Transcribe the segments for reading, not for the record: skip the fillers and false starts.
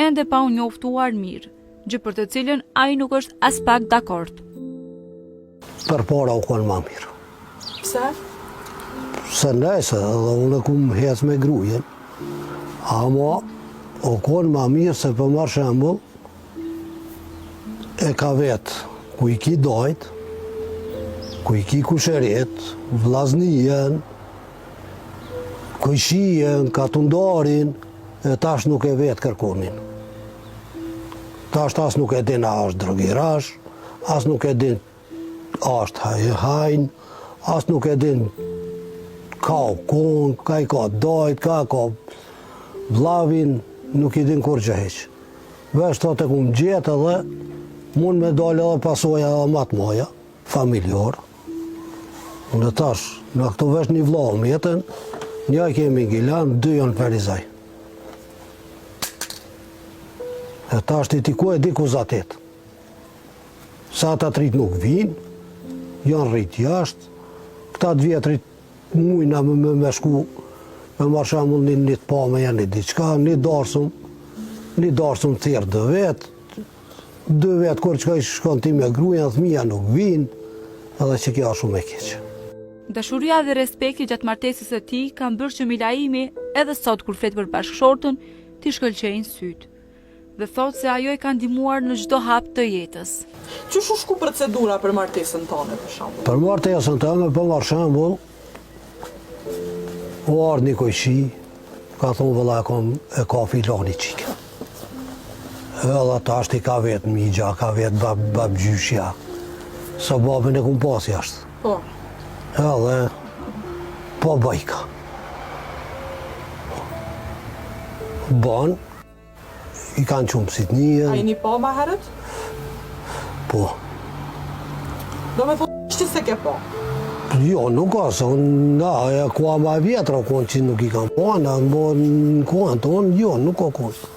ende pa u njoftuar mirë, gjë për të cilën ai nuk është as pak dakord. Përpara u konë ma mirë. Pse? Se nëse edhe unë kum hec me grujen, ama u konë ma mirë se për marrë shembull e ka vetë ku i ki dojt, ku i ki kusheret, vllaznijen, kujshien, katundarin, e tash nuk e vetë kërkonin. Tash as nuk e din a është drogirash, as nuk e din a është hajn, as nuk e din ka kon, ka i ka dajt, ka vllavin, nuk i din kur gjë heq. Vesh të të kum gjetë edhe mund me dalë edhe pasoja edhe matë moja, familjar. Në tash, në këto vesh një vllavë më jetën, një kemi Gilan, 2 janë Ferizaj. E tash ti ku e di ku zatet. Sa ata trit nuk vinë, janë rrit jashtë, këta 2 vjetrit mujna me shku, me marrë shembull një të pa me janë diçka, një darsum thjerë 2 vetë, 2 vetë kur që ka i shkon ti me gruja, fëmija nuk vinë, edhe që kja shumë e keqë. Dashuria dhe respekti gjatë martesës së tij kanë bërë që Milaimi, edhe sot kur flet për bashkëshortën, t'i shkëlqejnë syt. Dhe thotë se ajo e ka ndihmuar në çdo hap të jetës. Qysh u shku procedura për martesën tonë për shembull? Për martesën tonë, për marrë shembull, u ardhë një kojshi, ka thonë vëlla e ka filoni qike. Edhe tash i ka vetë migja, ka vetë babgjyshja, sa babën e kum pas jashtë. Po. Edhe po bajka. Ban, i kanë qumë sitnijën. A i një pa ma herët? Po. Do me thonë që se ke pa? Jo, nuk ka, se nga e kua ma vjetra konë që nuk i kam pa, në kohën tonë, jo, nuk ka konë.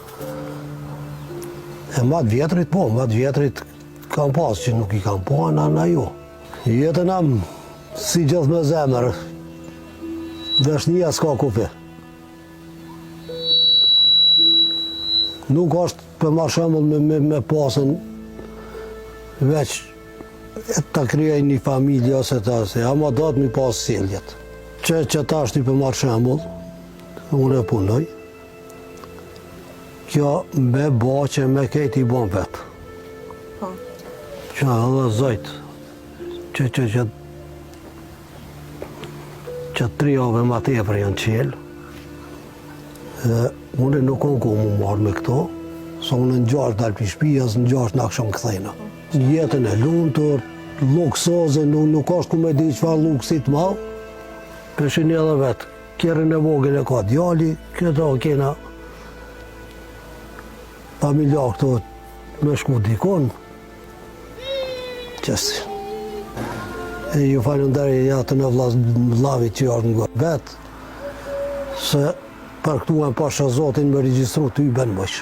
E matë vjetrit, po, matë vjetrit kam pas që nuk i kam pa, në jo. Jetën am si gjithë me zemër, dëshnia s'ka kupi. Nuk është për ma shembull me pasën veç të kryej një familje ose të ase, ama do të mi pasë sjelljet. Që ta është për ma shembull, unë e punoj, kjo me ba që me kejt i bon vetë. Që edhe zojtë, që 3 javë ma tepër janë qelë, dhe unë nuk kom ku mu marrë me këto, sa unë në 6 dalë për shpijës, në 6 në akshon këthejna. Jetën e lumëtur, luksoze, nuk është ku me di qëfar luksit malë, peshin edhe vetë, kjerën e vogën e ka djali, këto kena familja këto me shku dikon, qësi. E ju falënderi jatën e vllavit që është në vetë, se për këtu e pasha Zotin me regjistru të i ben mësh.